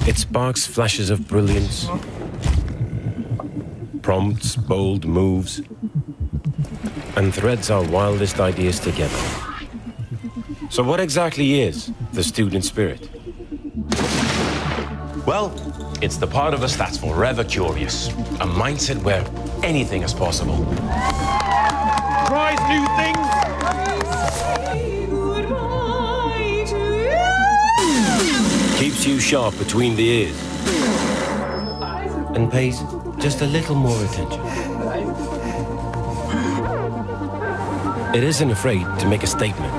It sparks flashes of brilliance, prompts bold moves, and threads our wildest ideas together. So what exactly is the student spirit? Well, it's the part of us that's forever curious, a mindset where anything is possible. Tries new things. Keeps you sharp between the ears and pays just a little more attention. It isn't afraid to make a statement.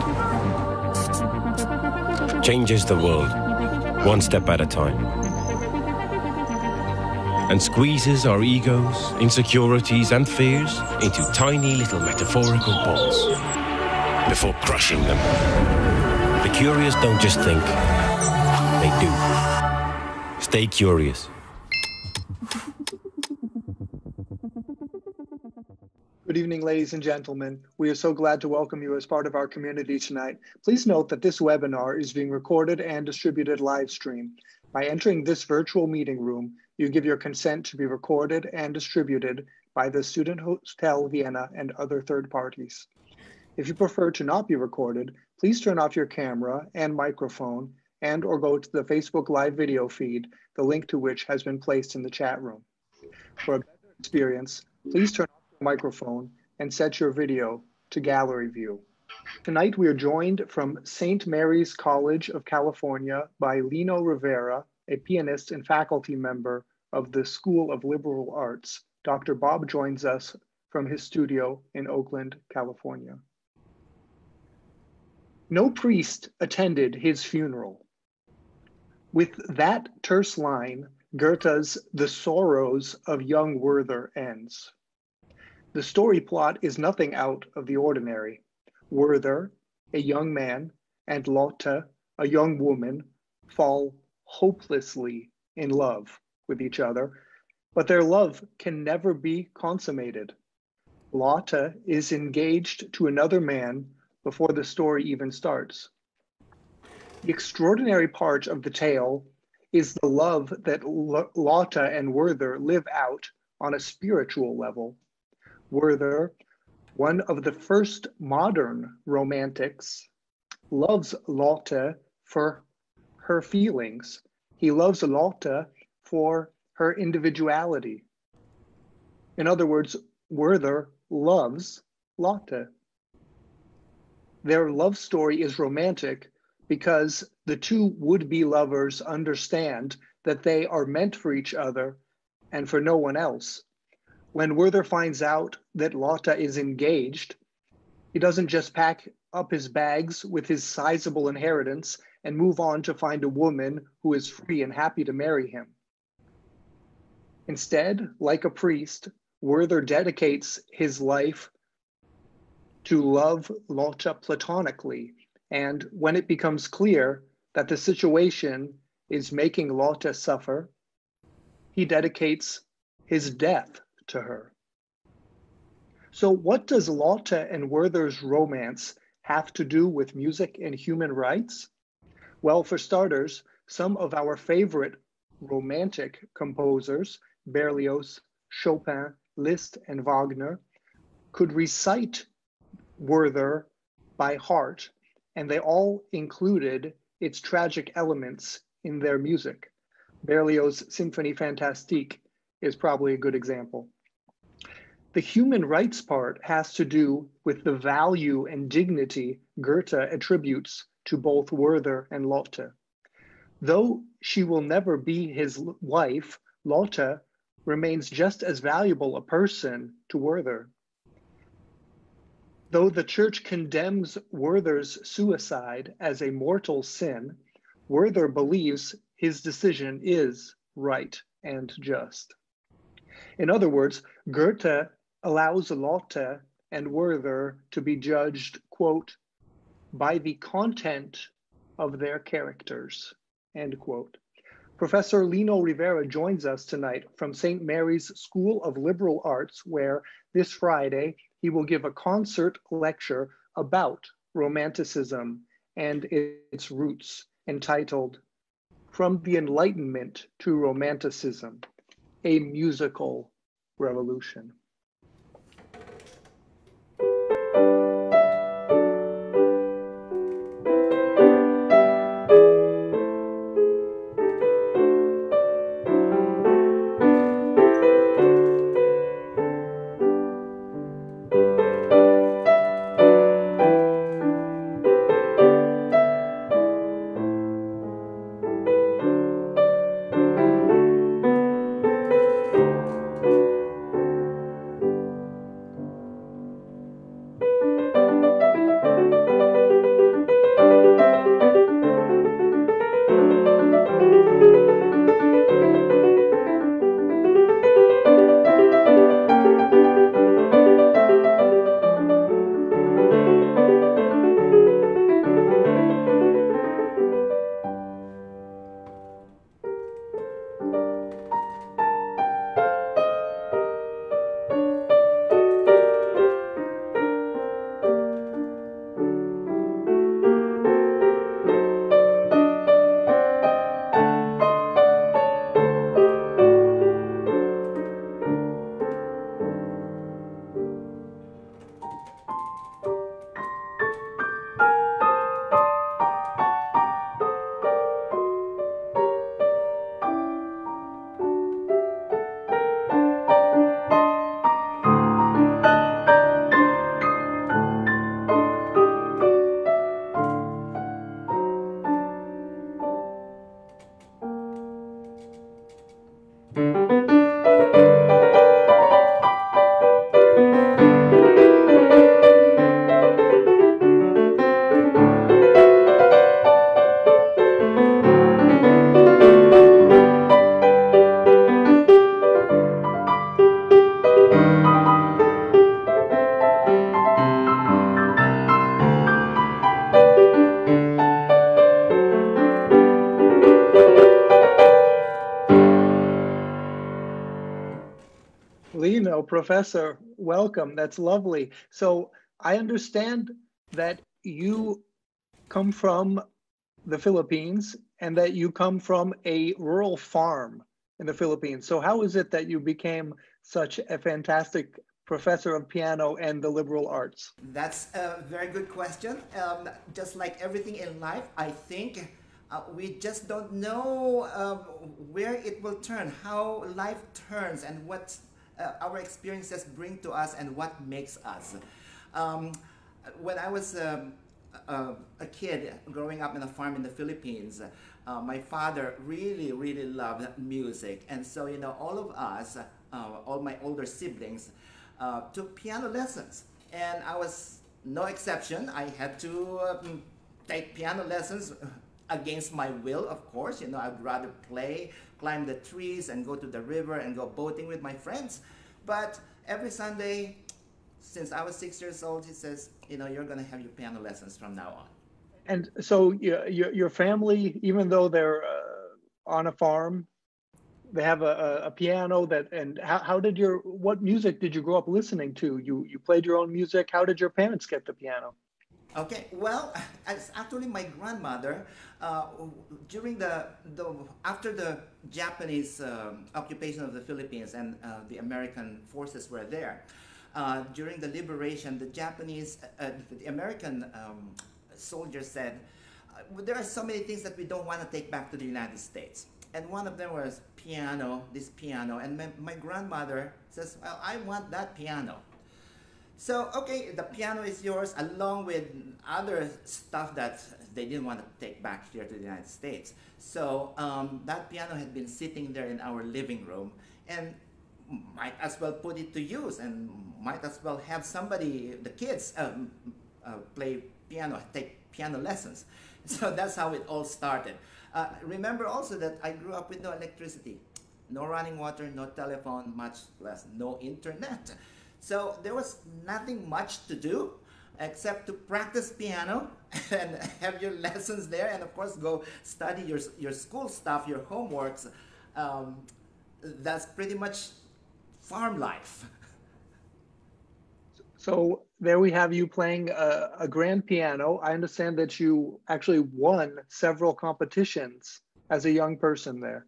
Changes the world, one step at a time. And squeezes our egos, insecurities, and fears into tiny little metaphorical balls before crushing them. The curious don't just think, they do. Stay curious. Good evening, ladies and gentlemen. We are so glad to welcome you as part of our community tonight. Please note that this webinar is being recorded and distributed live stream. By entering this virtual meeting room, you give your consent to be recorded and distributed by the Student Hotel Vienna and other third parties. If you prefer to not be recorded, please turn off your camera and microphone and/or go to the Facebook Live video feed, the link to which has been placed in the chat room. For a better experience, please turn off your microphone and set your video to gallery view. Tonight, we are joined from St. Mary's College of California by Lino Rivera, a pianist and faculty member of the School of Liberal Arts. Dr. Bob joins us from his studio in Oakland, California. No priest attended his funeral. With that terse line, Goethe's The Sorrows of Young Werther ends. The story plot is nothing out of the ordinary. Werther, a young man, and Lotte, a young woman, fall hopelessly in love with each other, but their love can never be consummated. Lotte is engaged to another man before the story even starts. The extraordinary part of the tale is the love that Lotte and Werther live out on a spiritual level. Werther, one of the first modern romantics, loves Lotte for her feelings. He loves Lotte for her individuality. In other words, Werther loves Lotte. Their love story is romantic because the two would-be lovers understand that they are meant for each other and for no one else. When Werther finds out that Lotte is engaged, he doesn't just pack up his bags with his sizable inheritance and move on to find a woman who is free and happy to marry him. Instead, like a priest, Werther dedicates his life to love Lotte platonically, and when it becomes clear that the situation is making Lotte suffer, he dedicates his death to her. So what does Lotte and Werther's romance have to do with music and human rights? Well, for starters, some of our favorite romantic composers, Berlioz, Chopin, Liszt, and Wagner, could recite Werther by heart, and they all included its tragic elements in their music. Berlioz's Symphonie Fantastique is probably a good example. The human rights part has to do with the value and dignity Goethe attributes to both Werther and Lotte. Though she will never be his wife, Lotte remains just as valuable a person to Werther. Though the church condemns Werther's suicide as a mortal sin, Werther believes his decision is right and just. In other words, Goethe allows Lotte and Werther to be judged, quote, by the content of their characters, end quote. Professor Lino Rivera joins us tonight from St. Mary's School of Liberal Arts, where this Friday he will give a concert lecture about Romanticism and its roots. entitled From the Enlightenment to Romanticism, a Musical Revolution. Lino, Professor, welcome. That's lovely. So I understand that you come from the Philippines and that you come from a rural farm in the Philippines. So how is it that you became such a fantastic professor of piano and the liberal arts? That's a very good question. Just like everything in life, I think we just don't know where it will turn, how life turns, and what our experiences bring to us and what makes us. When I was a kid growing up in a farm in the Philippines, my father really, really loved music. And so, you know, all of us, all my older siblings, took piano lessons. And I was no exception. I had to take piano lessons against my will, of course. You know, I'd rather play, climb the trees, and go to the river and go boating with my friends. But every Sunday, since I was 6 years old, he says, you know, you're going to have your piano lessons from now on. And so your family, even though they're on a farm, they have a piano that, and what music did you grow up listening to? You played your own music. How did your parents get the piano? Okay, well, it's actually my grandmother. During after the Japanese occupation of the Philippines and the American forces were there, during the liberation, the American soldiers said, there are so many things that we don't want to take back to the United States. And one of them was this piano. And my grandmother says, well, I want that piano. So, okay, the piano is yours, along with other stuff that they didn't want to take back here to the United States. So that piano had been sitting there in our living room, and might as well put it to use, and might as well have somebody, the kids, play piano, take piano lessons. So that's how it all started. Remember also that I grew up with no electricity, no running water, no telephone, much less no internet. So there was nothing much to do except to practice piano and have your lessons there, and of course go study your school stuff, your homeworks. That's pretty much farm life. So there we have you playing a grand piano. I understand that you actually won several competitions as a young person there.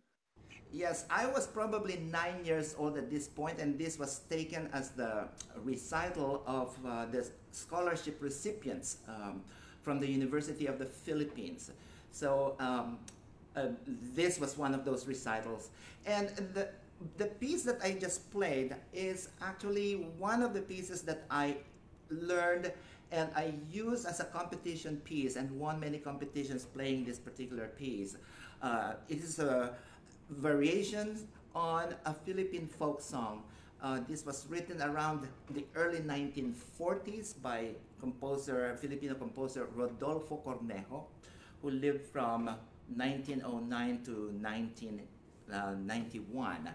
Yes, I was probably 9 years old at this point, and this was taken as the recital of the scholarship recipients from the University of the Philippines. So this was one of those recitals. And the piece that I just played is actually one of the pieces that I learned and I used as a competition piece and won many competitions playing this particular piece. It is a variations on a Philippine folk song. This was written around the early 1940s by Filipino composer Rodolfo Cornejo, who lived from 1909 to 1991.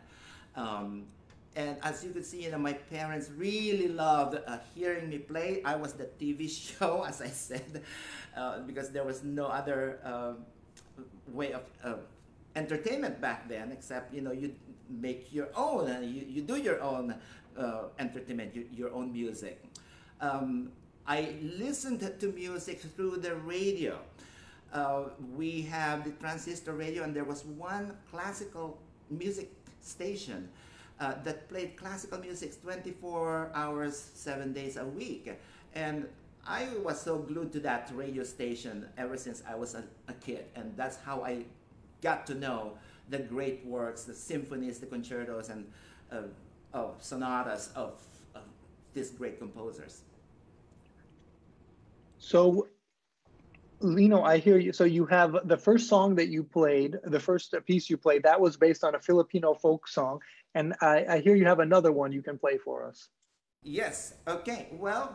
And as you could see, my parents really loved hearing me play. I was the TV show, as I said, because there was no other way of entertainment back then, except you make your own, you do your own entertainment, your own music. I listened to music through the radio. We have the transistor radio, and there was one classical music station that played classical music 24 hours, 7 days a week. And I was so glued to that radio station ever since I was a kid, and that's how I got to know the great works, the symphonies, the concertos, and sonatas of these great composers. So, Lino, I hear you. So you have the first song that you played, the first piece you played, that was based on a Filipino folk song. And I hear you have another one you can play for us. Yes. Okay. Well,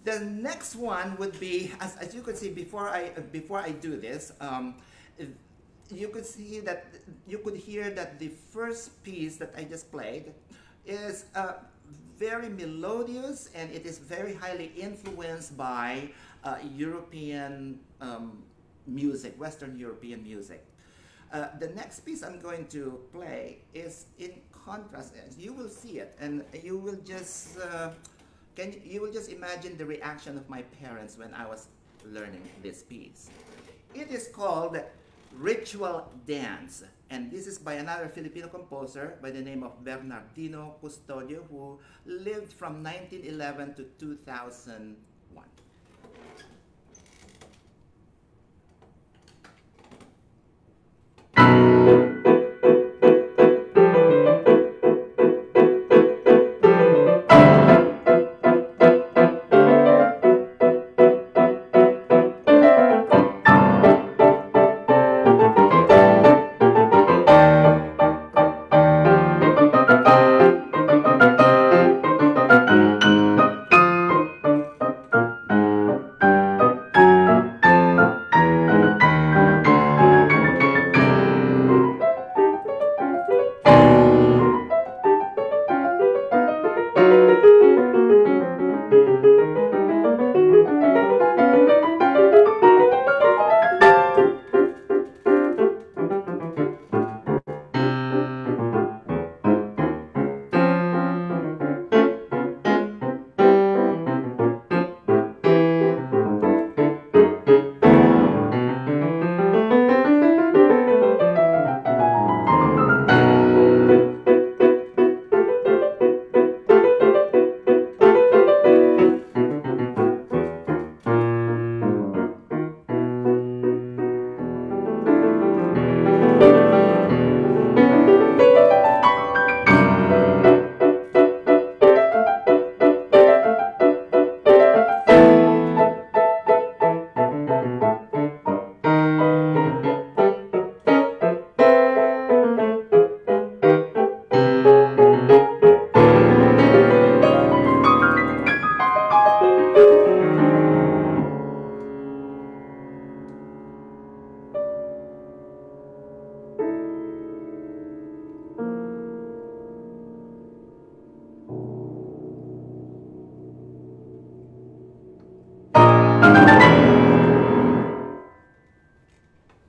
the next one would be, as you could see before I do this, you could hear that the first piece that I just played is very melodious, and it is very highly influenced by European music, Western European music. The next piece I'm going to play is in contrast. You will see it, and you will just imagine the reaction of my parents when I was learning this piece. It is called Ritual Dance, and this is by another Filipino composer by the name of Bernardino Custodio, who lived from 1911 to 2001.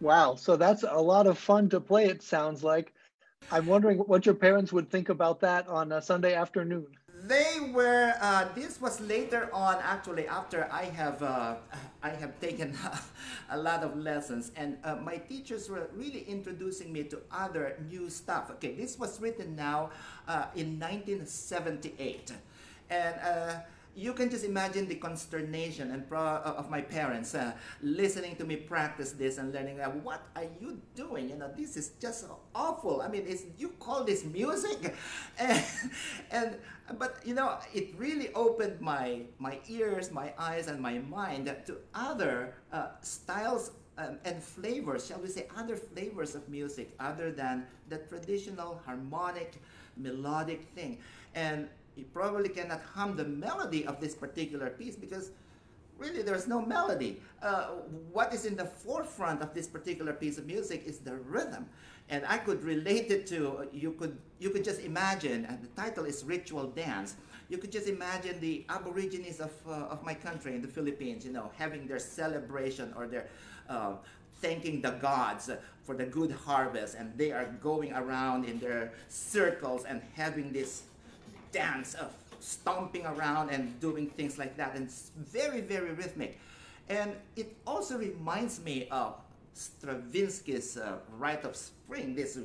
Wow, so that's a lot of fun to play, it sounds like. I'm wondering what your parents would think about that on a Sunday afternoon. They were. This was later on, actually, after I have taken a lot of lessons, and my teachers were really introducing me to other new stuff. Okay, this was written now in 1978, and you can just imagine the consternation and of my parents listening to me practice this and learning. What are you doing? You know, this is just awful. I mean, you call this music? But you know, it really opened my ears, my eyes, and my mind to other styles and flavors, shall we say, other flavors of music other than the traditional harmonic, melodic thing. And you probably cannot hum the melody of this particular piece because really there's no melody. What is in the forefront of this particular piece of music is the rhythm. And I could relate it to, you could just imagine, and the title is Ritual Dance. You could just imagine the Aborigines of my country in the Philippines, you know, having their celebration or their thanking the gods for the good harvest, and they are going around in their circles and having this dance of stomping around and doing things like that, and it's very, very rhythmic. And it also reminds me of Stravinsky's Rite of Spring, this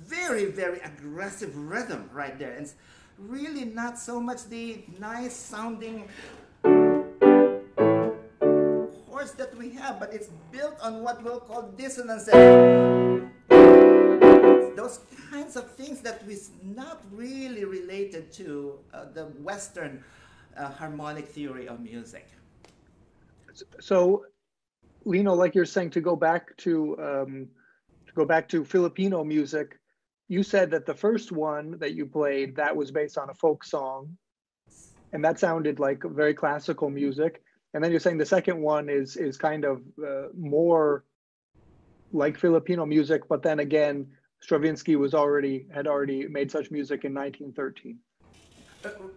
very, very aggressive rhythm right there. And it's really not so much the nice sounding chords that we have, but it's built on what we'll call dissonances. Those kinds of things that was not really related to the Western harmonic theory of music. So, Lino, like you're saying, to go back to Filipino music, you said that the first one that you played, that was based on a folk song, and that sounded like very classical music. And then you're saying the second one is kind of more like Filipino music, but then again, Stravinsky had already made such music in 1913.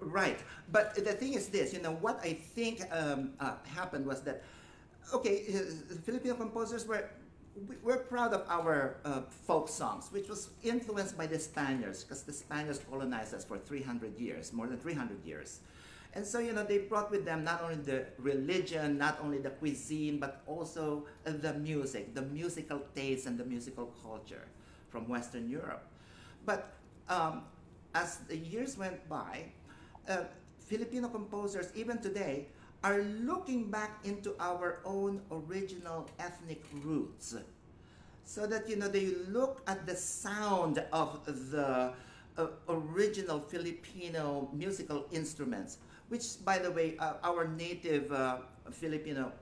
Right, but the thing is this, you know, what I think happened was that, okay, the Filipino composers we're proud of our folk songs, which was influenced by the Spaniards, because the Spaniards colonized us for 300 years, more than 300 years. And so, you know, they brought with them not only the religion, not only the cuisine, but also the music, the musical taste and the musical culture from Western Europe. But as the years went by, Filipino composers, even today, are looking back into our own original ethnic roots. So that, you know, they look at the sound of the original Filipino musical instruments, which, by the way, our native Filipino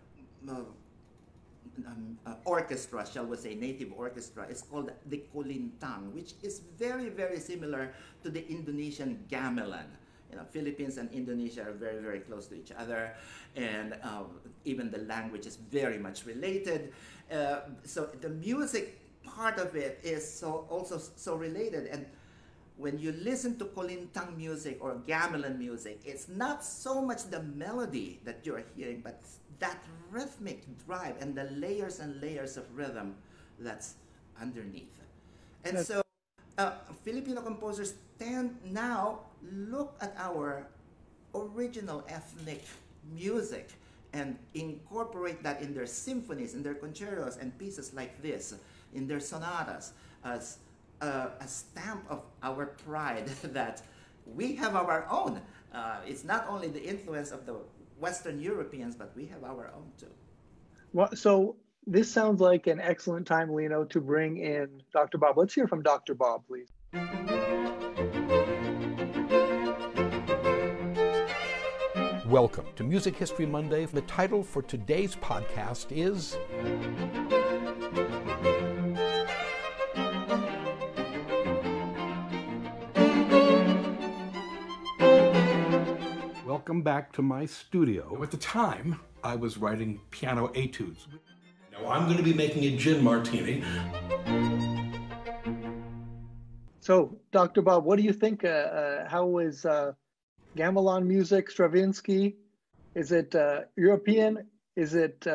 orchestra, shall we say, native orchestra, is called the Kulintang, which is very, very similar to the Indonesian gamelan. You know, Philippines and Indonesia are very, very close to each other, and even the language is very much related. So the music part of it is also so related. And when you listen to Kulintang music or gamelan music, it's not so much the melody that you're hearing, but that rhythmic drive and the layers and layers of rhythm that's underneath. And so Filipino composers tend now look at our original ethnic music and incorporate that in their symphonies, in their concertos and pieces like this, in their sonatas, as a stamp of our pride that we have our own. It's not only the influence of the Western Europeans, but we have our own too. Well, so this sounds like an excellent time, Lino, to bring in Dr. Bob. Let's hear from Dr. Bob, please. Welcome to Music History Monday. The title for today's podcast is Welcome back to my studio. At the time, I was writing piano etudes. Now I'm going to be making a gin martini. So, Dr. Bob, what do you think? How is gamelan music, Stravinsky? Is it European? Is it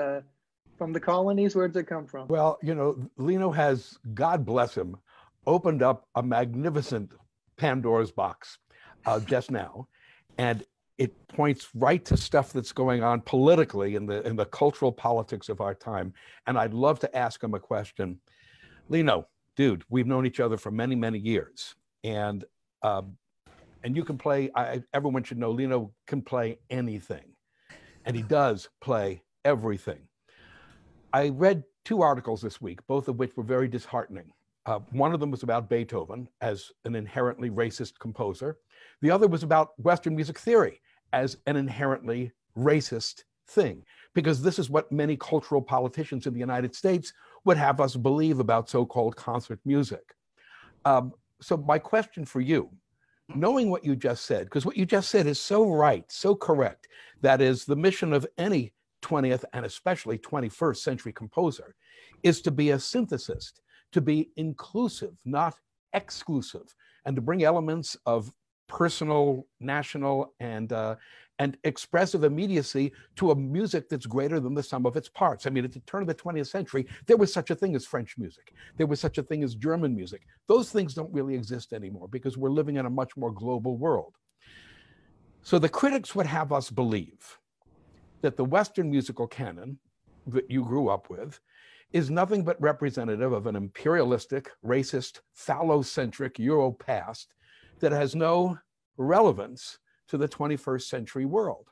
from the colonies? Where does it come from? Well, you know, Lino has, God bless him, opened up a magnificent Pandora's box just now, and it points right to stuff that's going on politically in the cultural politics of our time. And I'd love to ask him a question. Lino, dude, we've known each other for many, many years, and you can play. Everyone should know Lino can play anything, and he does play everything. I read 2 articles this week, both of which were very disheartening. One of them was about Beethoven as an inherently racist composer. The other was about Western music theory as an inherently racist thing, because this is what many cultural politicians in the United States would have us believe about so-called concert music. So my question for you, knowing what you just said, because what you just said is so right, so correct, that is the mission of any 20th and especially 21st century composer is to be a synthesist, to be inclusive, not exclusive, and to bring elements of personal, national, and expressive immediacy to a music that's greater than the sum of its parts. I mean, at the turn of the 20th century, there was such a thing as French music. There was such a thing as German music. Those things don't really exist anymore because we're living in a much more global world. So the critics would have us believe that the Western musical canon that you grew up with is nothing but representative of an imperialistic, racist, phallocentric Euro past that has no relevance to the 21st century world.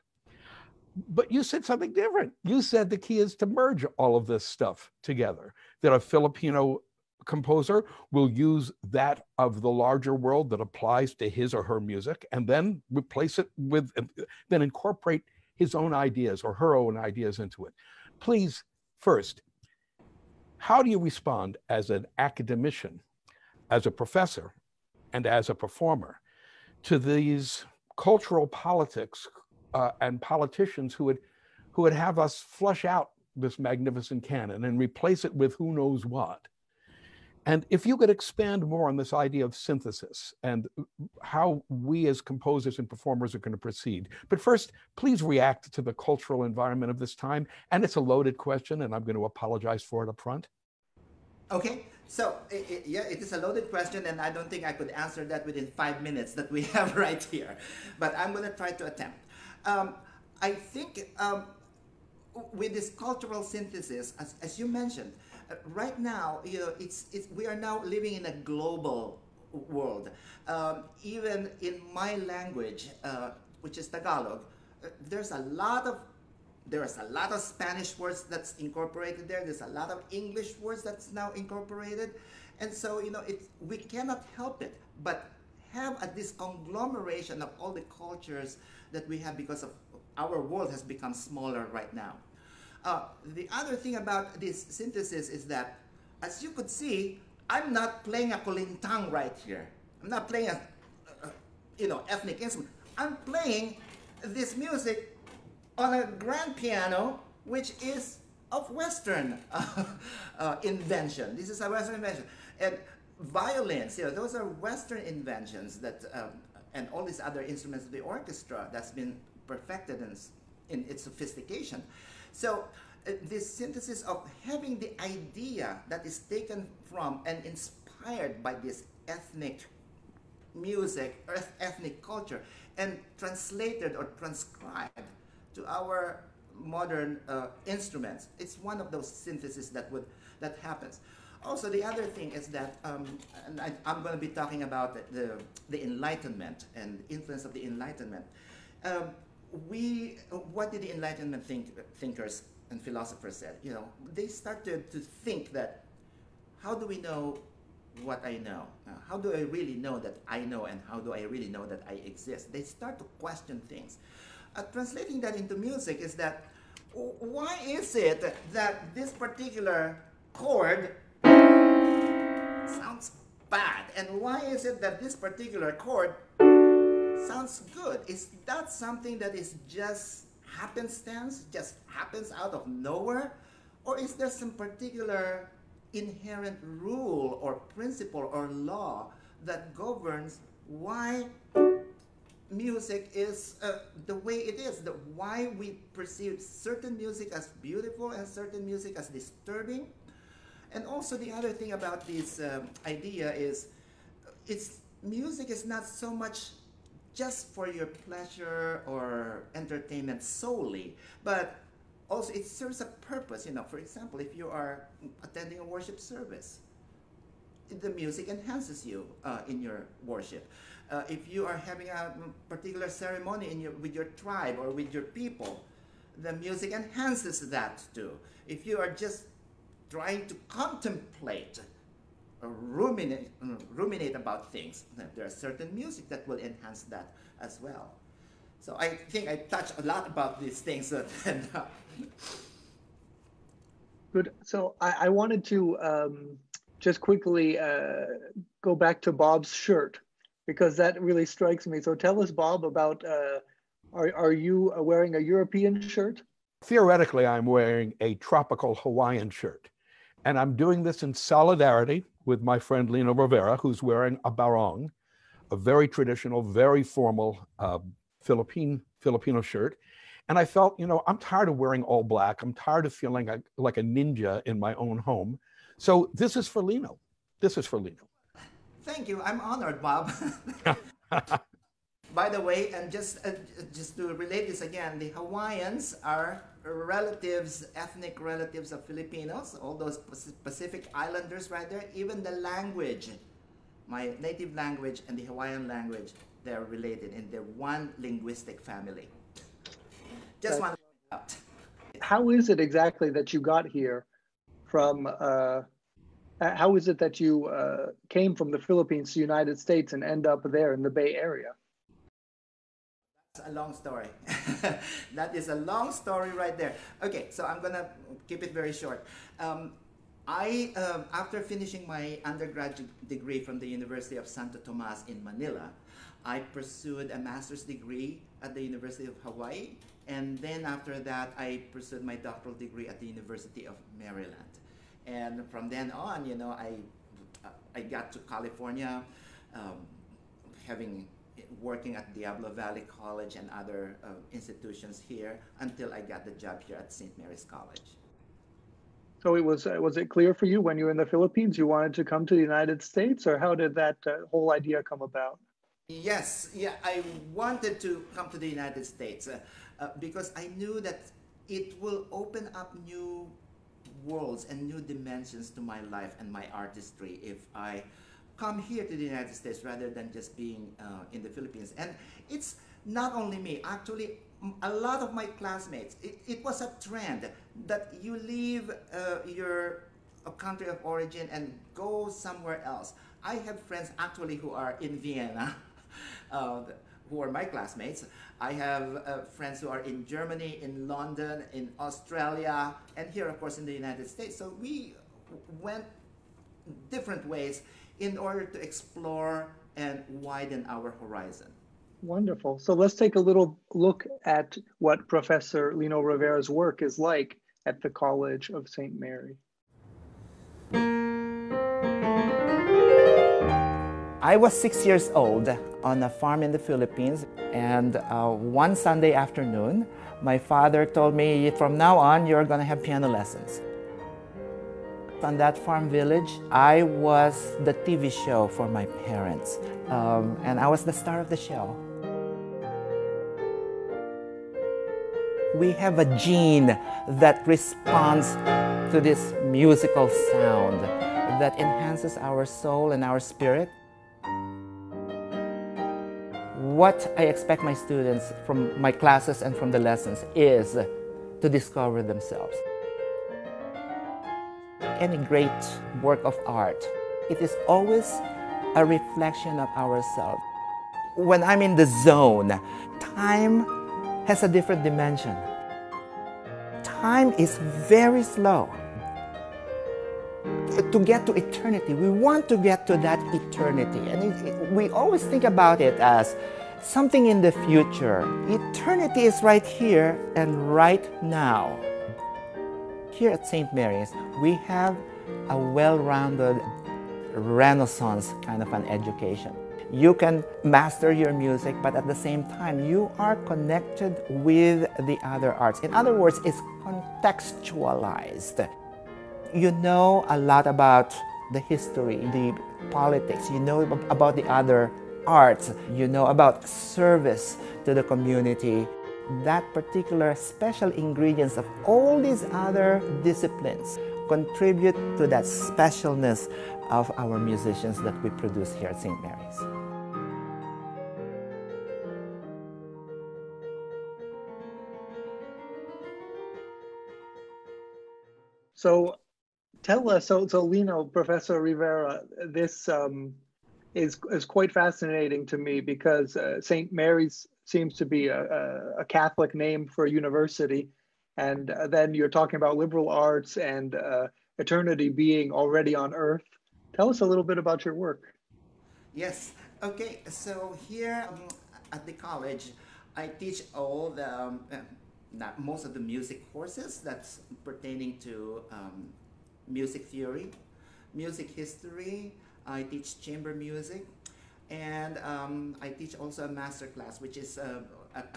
But you said something different. You said the key is to merge all of this stuff together, that a Filipino composer will use that of the larger world that applies to his or her music and then replace it with, then incorporate his own ideas or her own ideas into it. Please, first, how do you respond as an academician, as a professor, and as a performer to these cultural politics and politicians who would have us flush out this magnificent canon and replace it with who knows what? And if you could expand more on this idea of synthesis and how we as composers and performers are going to proceed. But first, please react to the cultural environment of this time. And it's a loaded question, and I'm going to apologize for it up front. Okay, so yeah, it is a loaded question, and I don't think I could answer that within 5 minutes that we have right here. But I'm going to try to attempt. I think with this cultural synthesis, as you mentioned, right now, you know, we are now living in a global world. Even in my language, which is Tagalog, there's a lot of Spanish words that's incorporated there. There's a lot of English words that's now incorporated, and so you know, we cannot help it but have this conglomeration of all the cultures that we have because of our world has become smaller right now. The other thing about this synthesis is that, as you could see, I'm not playing a kulintang right here. I'm not playing a ethnic instrument. I'm playing this music on a grand piano, which is of Western invention. This is a Western invention. And violins, you know, those are Western inventions that, and all these other instruments of the orchestra that's been perfected in its sophistication. So this synthesis of having the idea that is taken from and inspired by this ethnic music, or ethnic culture, and translated or transcribed to our modern instruments. It's one of those syntheses that happens. Also, the other thing is that, and I'm going to be talking about the Enlightenment and the influence of the Enlightenment. What did the Enlightenment thinkers and philosophers said? You know, they started to think that, how do we know what I know? How do I really know that I know, and how do I really know that I exist? They start to question things. Translating that into music is that, why is it that this particular chord sounds bad? And why is it that this particular chord sounds good? Is that something that is just happenstance, just happens out of nowhere? Or is there some particular inherent rule or principle or law that governs why music is the way it is, why we perceive certain music as beautiful and certain music as disturbing? And also the other thing about this idea is, it's music is not so much just for your pleasure or entertainment solely, but also it serves a purpose. You know, for example, if you are attending a worship service, the music enhances you in your worship. If you are having a particular ceremony with your tribe or with your people, the music enhances that too. If you are just trying to contemplate or ruminate about things, there are certain music that will enhance that as well. So I think I touched a lot about these things. Good. So I wanted to just quickly go back to Bob's shirt, because that really strikes me. So tell us, Bob, about, are you wearing a European shirt? Theoretically, I'm wearing a tropical Hawaiian shirt. And I'm doing this in solidarity with my friend Lino Rivera, who's wearing a barong, a very traditional, very formal Filipino shirt. And I felt, you know, I'm tired of wearing all black. I'm tired of feeling like a ninja in my own home. So this is for Lino. This is for Lino. Thank you. I'm honored, Bob. By the way, and just to relate this again, the Hawaiians are relatives, ethnic relatives of Filipinos, all those Pacific Islanders right there. Even the language, my native language and the Hawaiian language, they're related, and they're one linguistic family. Just want to point out. How is it exactly that you got here from, how is it that you came from the Philippines to the United States and end up there in the Bay Area? A long story. That is a long story right there. Okay, so I'm gonna keep it very short. After finishing my undergraduate degree from the University of Santo Tomas in Manila, I pursued a master's degree at the University of Hawaii, and then after that I pursued my doctoral degree at the University of Maryland. And from then on, you know, I got to California, working at Diablo Valley College and other institutions here until I got the job here at St. Mary's College. So was it clear for you when you were in the Philippines you wanted to come to the United States, or how did that whole idea come about? Yes, yeah, I wanted to come to the United States because I knew that it will open up new worlds and new dimensions to my life and my artistry if I come here to the United States rather than just being in the Philippines. And it's not only me, actually a lot of my classmates, it was a trend that you leave your country of origin and go somewhere else. I have friends actually who are in Vienna, who are my classmates. I have friends who are in Germany, in London, in Australia, and here of course in the United States. So we went different ways in order to explore and widen our horizon. Wonderful. So let's take a little look at what Professor Lino Rivera's work is like at the College of St. Mary. I was 6 years old on a farm in the Philippines, and one Sunday afternoon, my father told me, from now on, you're going to have piano lessons. On that farm village, I was the TV show for my parents, and I was the star of the show. We have a gene that responds to this musical sound that enhances our soul and our spirit. What I expect my students from my classes and from the lessons is to discover themselves. Any great work of art, it is always a reflection of ourselves. When I'm in the zone, time has a different dimension. Time is very slow. To get to eternity, we want to get to that eternity. And we always think about it as something in the future. Eternity is right here and right now. Here at St. Mary's, we have a well-rounded Renaissance kind of an education. You can master your music, but at the same time, you are connected with the other arts. In other words, it's contextualized. You know a lot about the history, the politics, you know about the other arts, you know about service to the community. That particular special ingredients of all these other disciplines contribute to that specialness of our musicians that we produce here at St. Mary's. So tell us, so Lino, Professor Rivera, this is quite fascinating to me because St. Mary's seems to be a Catholic name for a university, and then you're talking about liberal arts and eternity being already on earth. Tell us a little bit about your work. Yes. Okay. So here at the college, I teach all the most of the music courses that's pertaining to music theory, music history. I teach chamber music, and I teach also a master class, which is a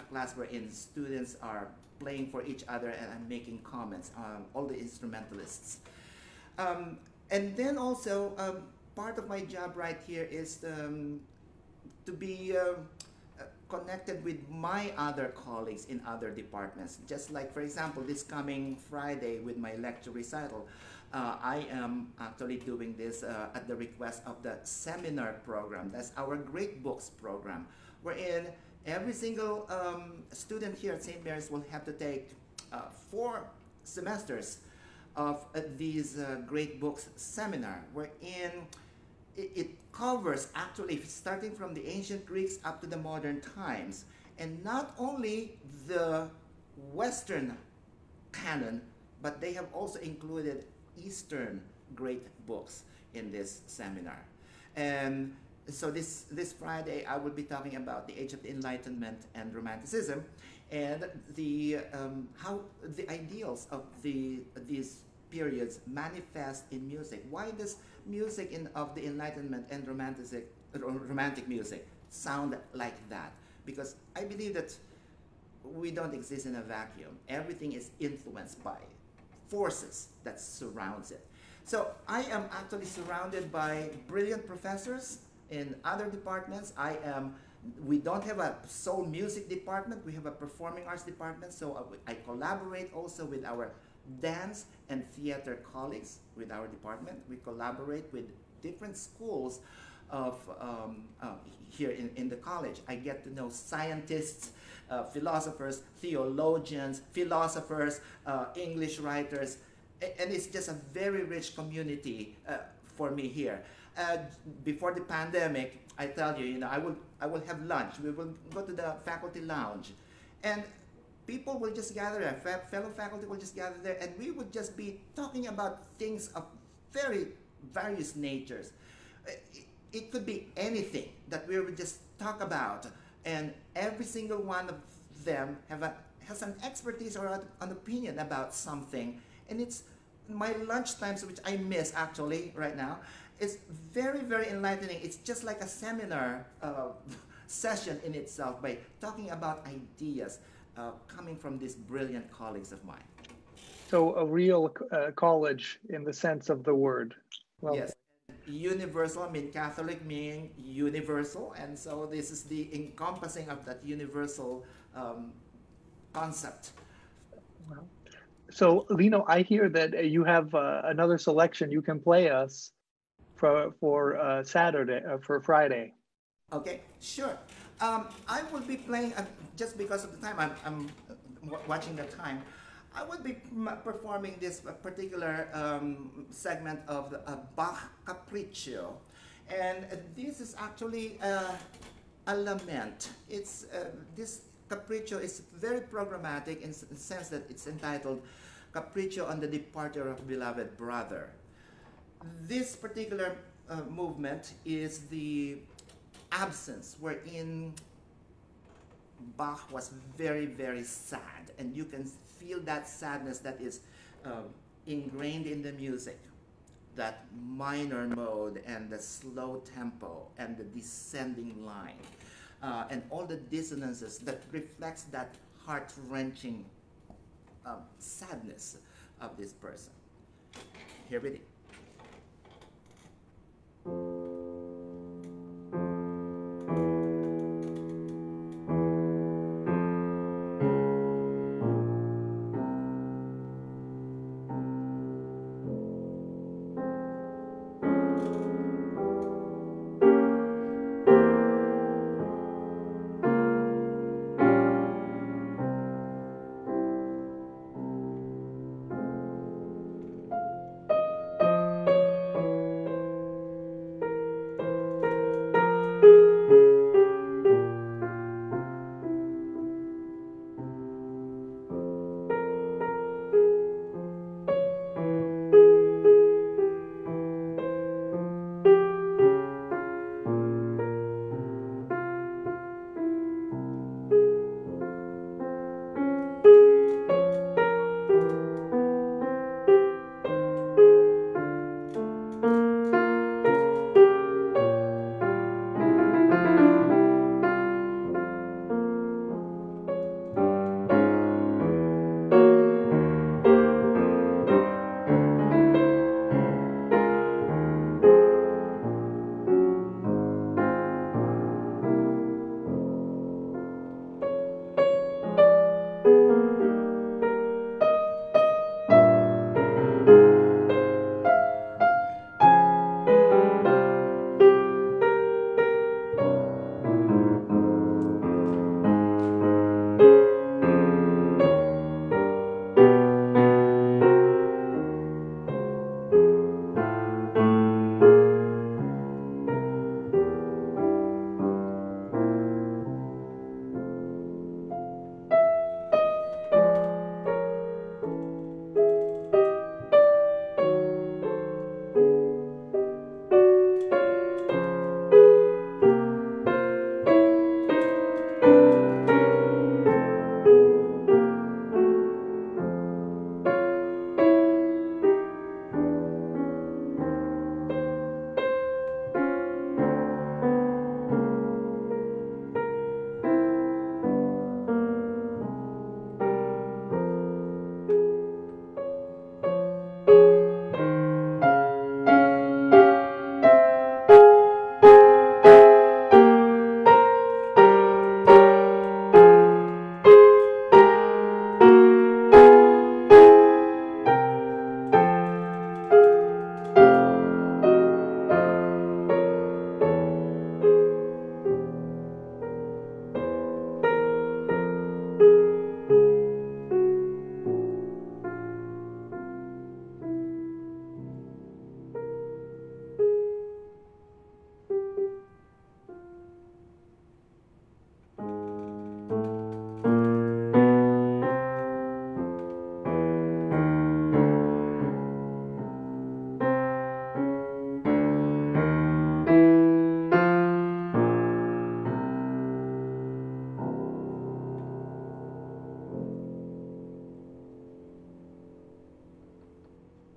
class wherein students are playing for each other and making comments on all the instrumentalists. And then also, part of my job right here is to be connected with my other colleagues in other departments. Just like, for example, this coming Friday with my lecture recital, I am actually doing this at the request of the seminar program. That's our Great Books program, wherein every single student here at St. Mary's will have to take 4 semesters of these Great Books seminar, wherein it covers actually starting from the ancient Greeks up to the modern times, and not only the Western canon, but they have also included Eastern great books in this seminar. And so this Friday I will be talking about the age of the Enlightenment and Romanticism, and the how the ideals of these periods manifest in music. Why does music of the Enlightenment and romantic music sound like that? Because I believe that we don't exist in a vacuum. Everything is influenced by forces that surrounds it. So I am actually surrounded by brilliant professors in other departments. We don't have a sole music department, we have a performing arts department, so I collaborate also with our dance and theater colleagues with our department. We collaborate with different schools of here in the college. I get to know scientists, philosophers, theologians, philosophers, English writers, and it's just a very rich community for me here. Before the pandemic, I tell you, I will have lunch. We will go to the faculty lounge, and people will just gather there. Fellow faculty will just gather there, and we would just be talking about things of very various natures. It could be anything that we would just talk about, and every single one of them has an expertise or an opinion about something, and it's my lunch times, which I miss actually right now. It's very, very enlightening. It's just like a seminar session in itself by talking about ideas coming from these brilliant colleagues of mine. So a real college in the sense of the word. Well, yes. Universal, I mean Catholic meaning universal, and so this is the encompassing of that universal concept. Well, so Lino, I hear that you have another selection you can play us for Saturday, for Friday. Okay, sure. I will be playing, just because of the time, I'm watching the time. I will be performing this particular segment of the Bach Capriccio, and this is actually a lament. It's this Capriccio is very programmatic in the sense that it's entitled Capriccio on the Departure of Beloved Brother. This particular movement is the absence wherein Bach was very, very sad, and you can feel that sadness that is ingrained in the music, that minor mode and the slow tempo and the descending line and all the dissonances that reflects that heart-wrenching sadness of this person. Here it is.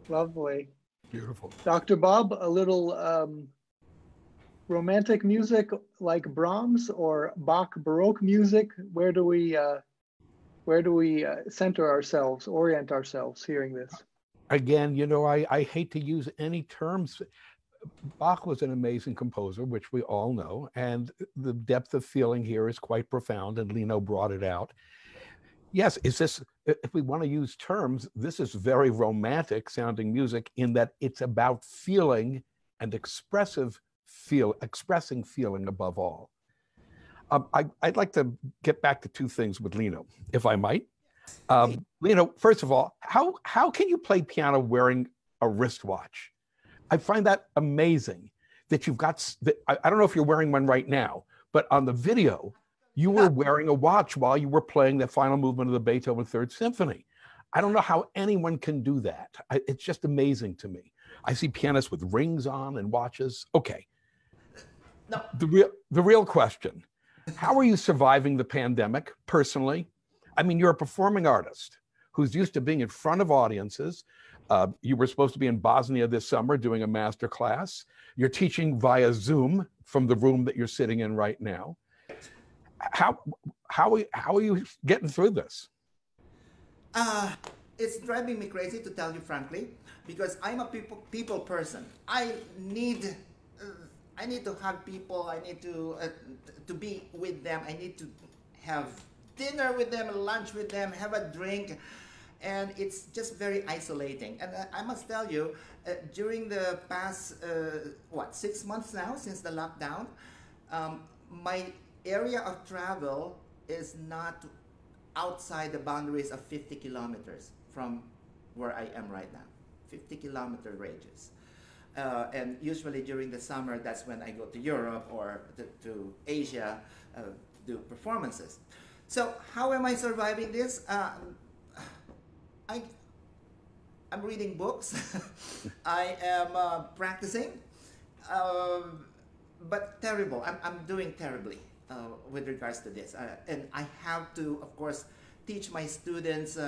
Lovely. Beautiful. Dr. Bob, a little romantic music like Brahms or Bach Baroque music? Where do we center ourselves, orient ourselves hearing this? Again, you know, I hate to use any terms. Bach was an amazing composer, which we all know, and the depth of feeling here is quite profound, and Lino brought it out. Yes, is this, if we want to use terms, this is very romantic sounding music in that it's about feeling and expressing feeling above all. I'd like to get back to two things with Lino, if I might. Lino, first of all, how can you play piano wearing a wristwatch? I find that amazing that you've got, I don't know if you're wearing one right now, but on the video, you were wearing a watch while you were playing the final movement of the Beethoven Third Symphony. I don't know how anyone can do that. It's just amazing to me. I see pianists with rings on and watches. Okay. No. The real question, how are you surviving the pandemic personally? I mean, you're a performing artist who's used to being in front of audiences. You were supposed to be in Bosnia this summer doing a master class. You're teaching via Zoom from the room that you're sitting in right now. How are you getting through this? It's driving me crazy, to tell you frankly, because I'm a people person. I need to hug people. I need to be with them. I need to have dinner with them, lunch with them, have a drink. And it's just very isolating. And I must tell you, during the past, 6 months now since the lockdown, my area of travel is not outside the boundaries of 50 kilometers from where I am right now, 50-kilometer radius. And usually during the summer, that's when I go to Europe or to Asia, do performances. So how am I surviving this? I'm reading books. I am practicing, but terrible. I'm doing terribly with regards to this. And I have to, of course, teach my students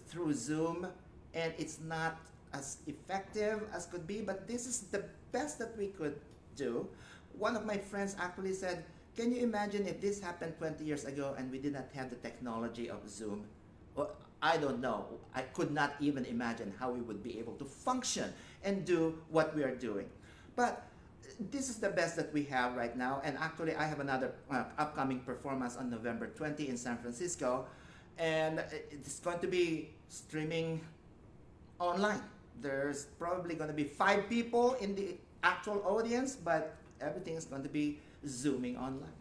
through Zoom, and it's not as effective as could be, but this is the best that we could do. One of my friends actually said, can you imagine if this happened 20 years ago and we did not have the technology of Zoom? Well, I don't know. I could not even imagine how we would be able to function and do what we are doing. But this is the best that we have right now. And actually, I have another upcoming performance on November 20 in San Francisco. And it's going to be streaming online. There's probably going to be 5 people in the actual audience, but everything is going to be Zooming online.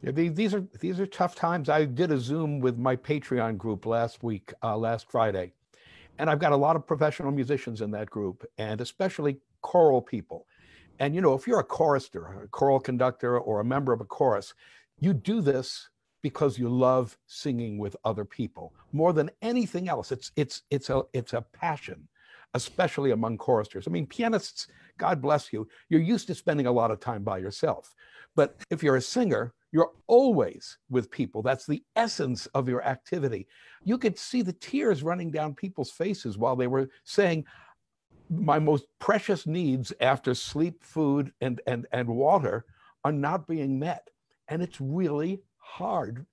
Yeah, these are tough times. I did a Zoom with my Patreon group last Friday, and I've got a lot of professional musicians in that group, and especially choral people. And you know, if you're a chorister, a choral conductor, or a member of a chorus, you do this because you love singing with other people more than anything else. It's a passion, especially among choristers. I mean, pianists, God bless you, you're used to spending a lot of time by yourself. But if you're a singer, you're always with people. That's the essence of your activity. You could see the tears running down people's faces while they were saying, my most precious needs after sleep, food, and water are not being met. And it's really hard.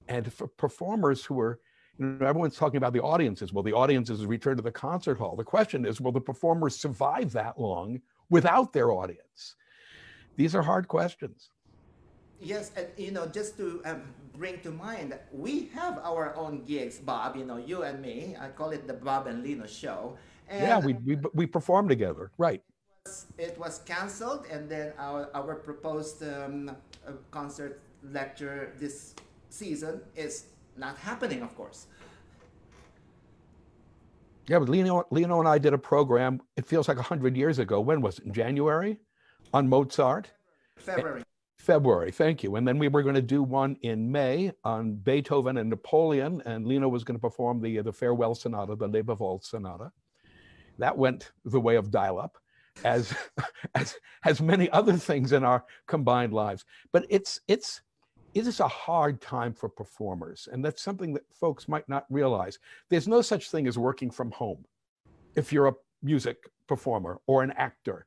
And for performers who are, you know, everyone's talking about the audiences. Well, the audiences return to the concert hall. The question is, will the performers survive that long without their audience? These are hard questions. Yes, and you know, just to bring to mind, we have our own gigs, Bob. You know, you and me. I call it the Bob and Lino show. And yeah, we perform together, right? It was canceled, and then our proposed concert lecture this season is not happening, of course. Yeah, but Lino and I did a program. It feels like 100 years ago. When was it? In January, on Mozart. February, thank you. And then we were going to do one in May on Beethoven and Napoleon, and Lino was going to perform the Farewell Sonata, the Lebewohl Sonata. That went the way of dial-up, as many other things in our combined lives. But it's it is a hard time for performers. And that's something that folks might not realize. There's no such thing as working from home if you're a music performer or an actor.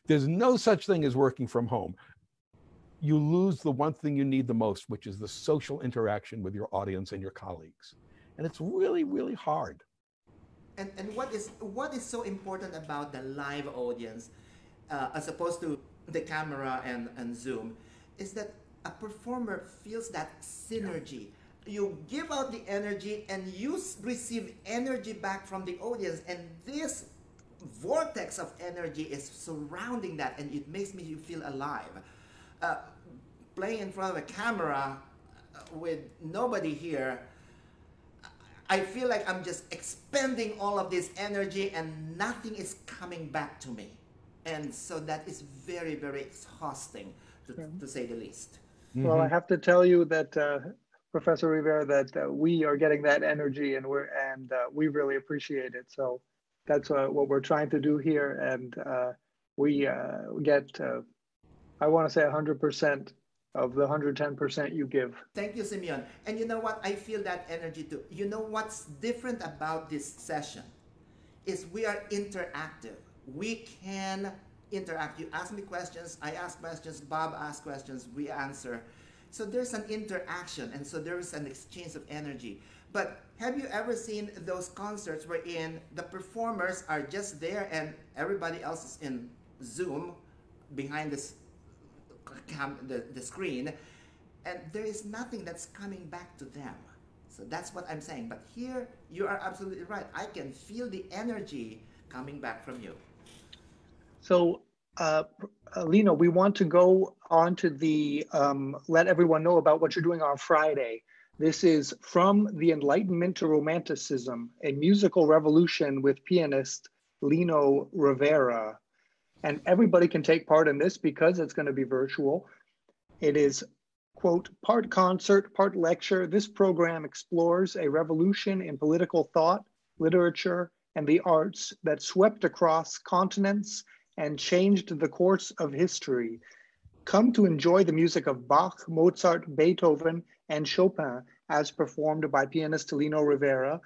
There's no such thing as working from home. You lose the one thing you need the most, which is the social interaction with your audience and your colleagues. And it's really, really hard. And what is so important about the live audience, as opposed to the camera and Zoom, is that a performer feels that synergy. You give out the energy and you receive energy back from the audience, and this vortex of energy is surrounding that, and it makes me feel alive. Playing in front of a camera with nobody here, I feel like I'm just expending all of this energy and nothing is coming back to me. And so that is very, very exhausting, to say the least. Well, I have to tell you that, Professor Rivera, that we are getting that energy, and we really appreciate it. So that's what we're trying to do here, and we get, I want to say 100% of the 110% you give. Thank you, Simeon. And you know what? I feel that energy too. You know what's different about this session is we are interactive. We can interact. You ask me questions, I ask questions, Bob asks questions, we answer. So there's an interaction, and so there's an exchange of energy. But have you ever seen those concerts wherein the performers are just there and everybody else is in Zoom behind this the screen, and there is nothing that's coming back to them? So that's what I'm saying. But here you are absolutely right. I can feel the energy coming back from you. So Lino, we want to go on to the let everyone know about what you're doing on Friday. This is From the Enlightenment to Romanticism, a musical revolution with pianist Lino Rivera. And everybody can take part in this because it's going to be virtual. It is, quote, part concert, part lecture. This program explores a revolution in political thought, literature, and the arts that swept across continents and changed the course of history. Come to enjoy the music of Bach, Mozart, Beethoven, and Chopin as performed by pianist Lino Rivera,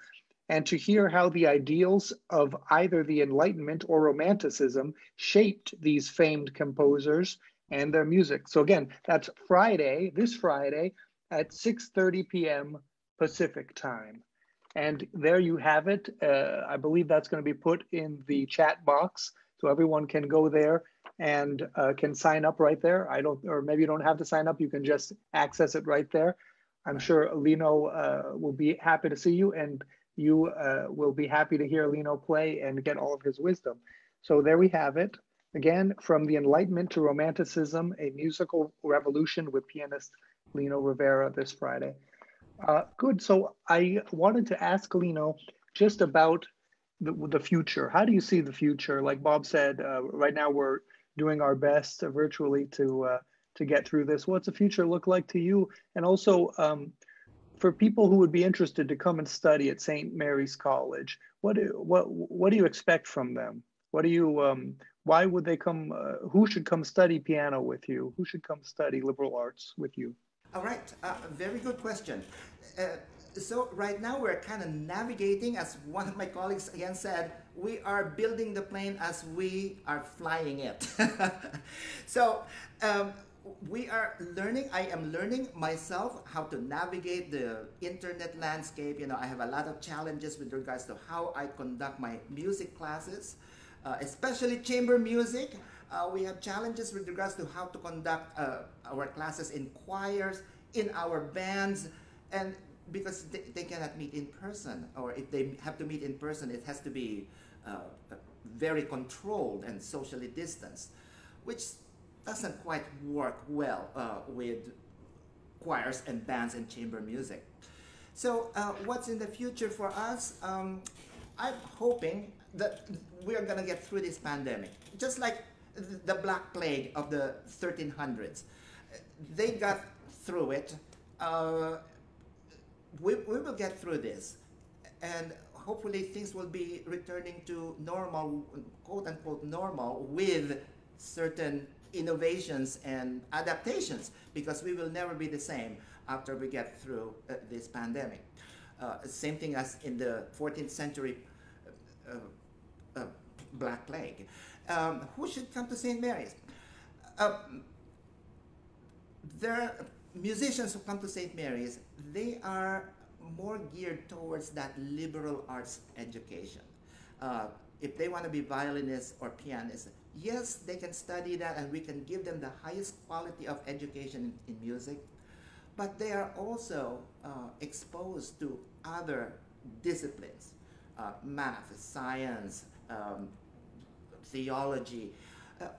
and to hear how the ideals of either the Enlightenment or Romanticism shaped these famed composers and their music. So again, that's Friday, this Friday at 6:30 p.m. Pacific time. And there you have it. I believe that's going to be put in the chat box, so everyone can go there and can sign up right there. Or maybe you don't have to sign up, you can just access it right there. I'm sure Lino will be happy to see you, and you will be happy to hear Lino play and get all of his wisdom. So there we have it. Again, From the Enlightenment to Romanticism, a musical revolution with pianist Lino Rivera this Friday. Good, so I wanted to ask Lino just about the future. How do you see the future? Like Bob said, right now we're doing our best virtually to get through this. What's the future look like to you? And also, for people who would be interested to come and study at St. Mary's College, what do you expect from them? What do you why would they come? Who should come study piano with you? Who should come study liberal arts with you? All right, very good question. So right now we're kind of navigating, as one of my colleagues again said, we are building the plane as we are flying it. So we are learning, I am learning myself how to navigate the internet landscape. You know, I have a lot of challenges with regards to how I conduct my music classes, especially chamber music. We have challenges with regards to how to conduct our classes in choirs, in our bands, and because they cannot meet in person, or if they have to meet in person, it has to be very controlled and socially distanced, which doesn't quite work well with choirs and bands and chamber music. So what's in the future for us? I'm hoping that we are going to get through this pandemic, just like the Black Plague of the 1300s. They got through it. We will get through this, and hopefully things will be returning to normal, quote unquote normal, with certain innovations and adaptations, because we will never be the same after we get through this pandemic. Same thing as in the 14th century Black Plague. Who should come to St. Mary's? There are musicians who come to St. Mary's, they are more geared towards that liberal arts education. If they want to be violinists or pianists, yes, they can study that and we can give them the highest quality of education in music, but they are also exposed to other disciplines, math, science, theology.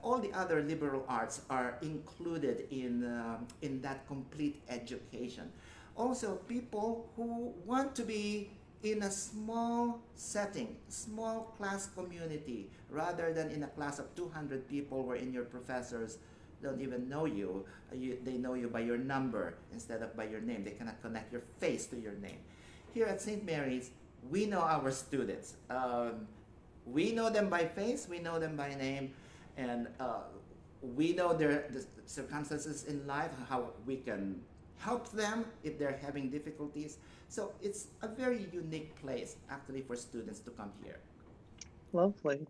All the other liberal arts are included in that complete education. Also, people who want to be in a small setting, small class community, rather than in a class of 200 people wherein your professors don't even know you. They know you by your number instead of by your name. They cannot connect your face to your name. Here at St. Mary's, we know our students. We know them by face, we know them by name, and we know the circumstances in life, how we can help them if they're having difficulties. So it's a very unique place actually for students to come here. Lovely.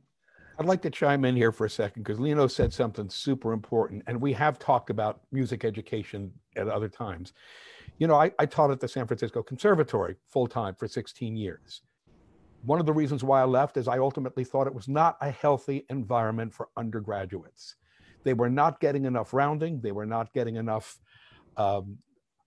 I'd like to chime in here for a second because Lino said something super important, and we have talked about music education at other times. You know, I taught at the San Francisco Conservatory full-time for 16 years. One of the reasons why I left is I ultimately thought it was not a healthy environment for undergraduates. They were not getting enough rounding. They were not getting enough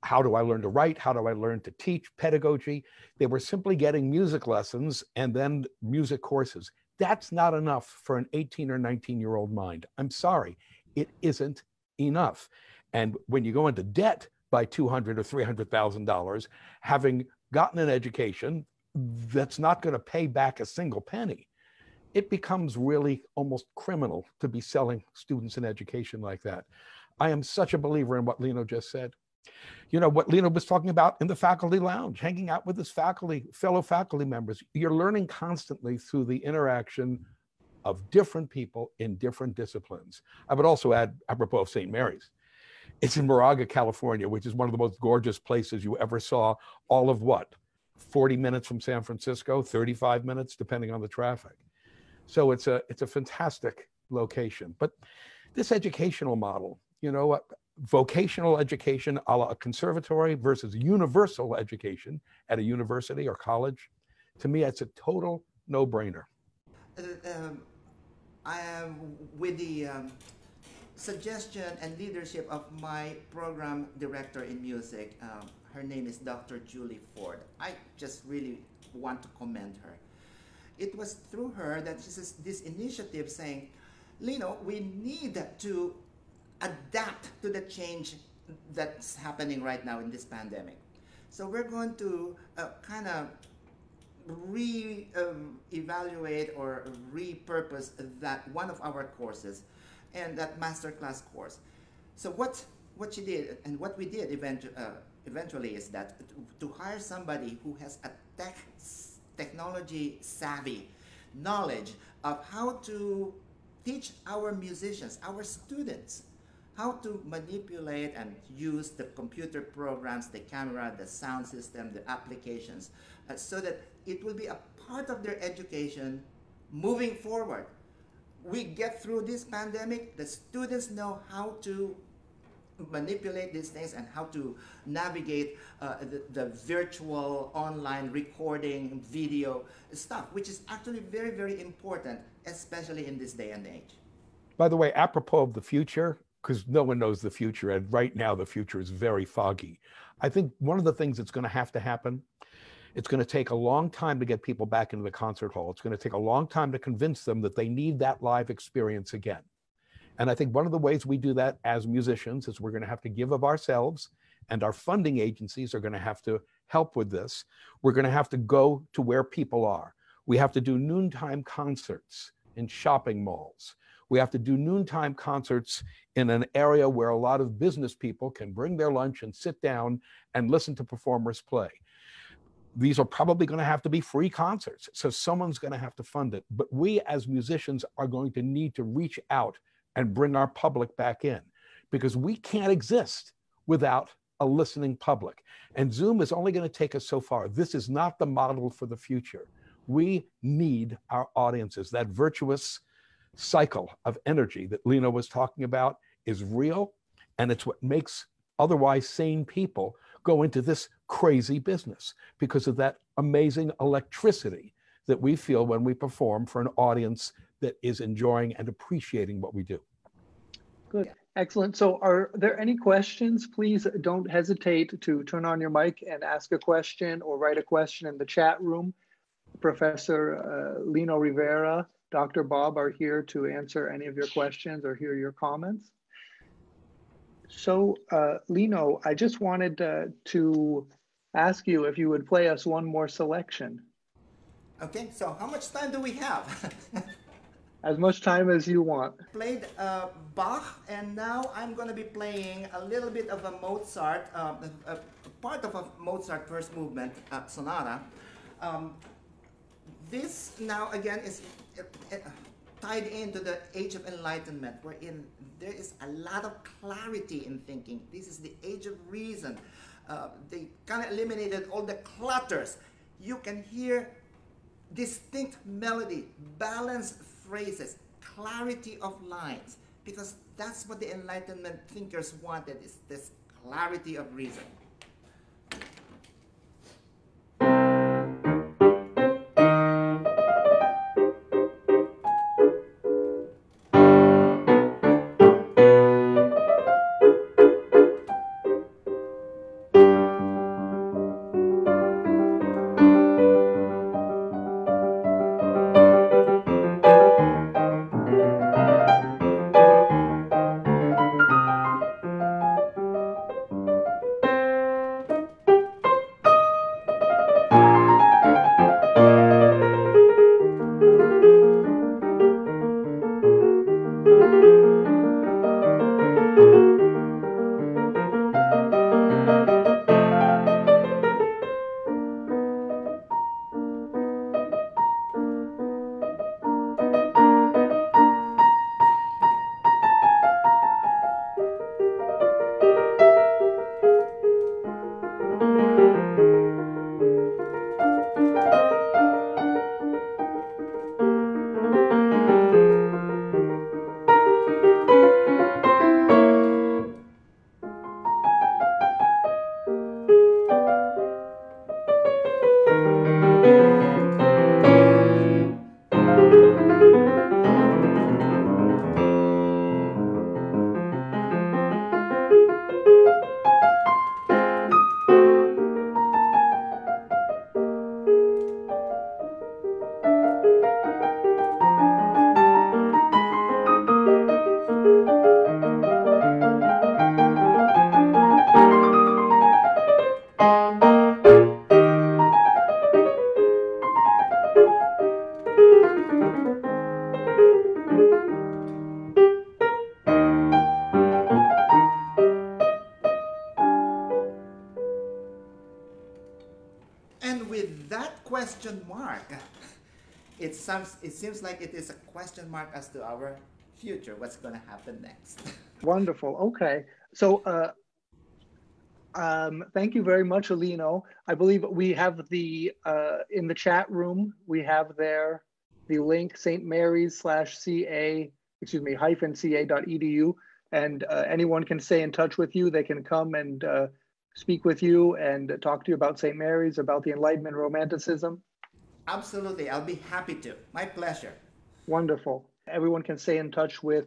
how do I learn to write? How do I learn to teach pedagogy? They were simply getting music lessons and then music courses. That's not enough for an 18 or 19-year-old mind. I'm sorry, it isn't enough. And when you go into debt by $200,000 or $300,000, having gotten an education that's not going to pay back a single penny, it becomes really almost criminal to be selling students an education like that. I am such a believer in what Lino just said. You know, what Lino was talking about in the faculty lounge, hanging out with his fellow faculty members. You're learning constantly through the interaction of different people in different disciplines. I would also add, apropos of St. Mary's, it's in Moraga, California, which is one of the most gorgeous places you ever saw. All of what? 40 minutes from San Francisco, 35 minutes, depending on the traffic. So it's a fantastic location. But this educational model, you know, vocational education a la a conservatory versus universal education at a university or college, to me, it's a total no-brainer. I am with the suggestion and leadership of my program director in music. Her name is Dr. Julie Ford. I just really want to commend her. It was through her that she says this initiative saying, Lino, we need to adapt to the change that's happening right now in this pandemic. So we're going to kind of re-evaluate or repurpose that one of our courses and that masterclass course. So what she did and what we did eventually is that to hire somebody who has a technology savvy knowledge of how to teach our musicians, our students, how to manipulate and use the computer programs, the camera, the sound system, the applications, so that it will be a part of their education moving forward. We get through this pandemic, the students know how to manipulate these things and how to navigate the virtual online recording video stuff, which is actually very, very important, especially in this day and age. By the way, apropos of the future, because no one knows the future, and right now the future is very foggy. I think one of the things that's going to have to happen, it's going to take a long time to get people back into the concert hall. It's going to take a long time to convince them that they need that live experience again. And I think one of the ways we do that as musicians is we're going to have to give of ourselves, and our funding agencies are going to have to help with this. We're going to have to go to where people are. We have to do noontime concerts in shopping malls. We have to do noontime concerts in an area where a lot of business people can bring their lunch and sit down and listen to performers play. These are probably going to have to be free concerts, so someone's going to have to fund it. But we as musicians are going to need to reach out and bring our public back in, because we can't exist without a listening public. And Zoom is only going to take us so far. This is not the model for the future. We need our audiences. That virtuous cycle of energy that Lino was talking about is real, and it's what makes otherwise sane people go into this crazy business, because of that amazing electricity that we feel when we perform for an audience that is enjoying and appreciating what we do. Good. Excellent. So are there any questions? Please don't hesitate to turn on your mic and ask a question or write a question in the chat room. Professor Lino Rivera, Dr. Bob are here to answer any of your questions or hear your comments. So Lino, I just wanted to ask you if you would play us one more selection. Okay, so how much time do we have? As much time as you want. Played Bach, and now I'm going to be playing a little bit of a Mozart, part of a Mozart first movement sonata. This now again is tied into the age of enlightenment, wherein there is a lot of clarity in thinking. This is the age of reason. They kind of eliminated all the clutters. You can hear distinct melody, balanced phrases, clarity of lines, because that's what the Enlightenment thinkers wanted, is this clarity of reason. Question mark. It seems like it is a question mark as to our future. What's going to happen next? Wonderful. Okay. So thank you very much, Lino. I believe we have the, in the chat room, we have there the link, St. Mary's/CA, excuse me, -ca.edu. And anyone can stay in touch with you. They can come and speak with you and talk to you about St. Mary's, about the Enlightenment and Romanticism. Absolutely. I'll be happy to. My pleasure. Wonderful. Everyone can stay in touch with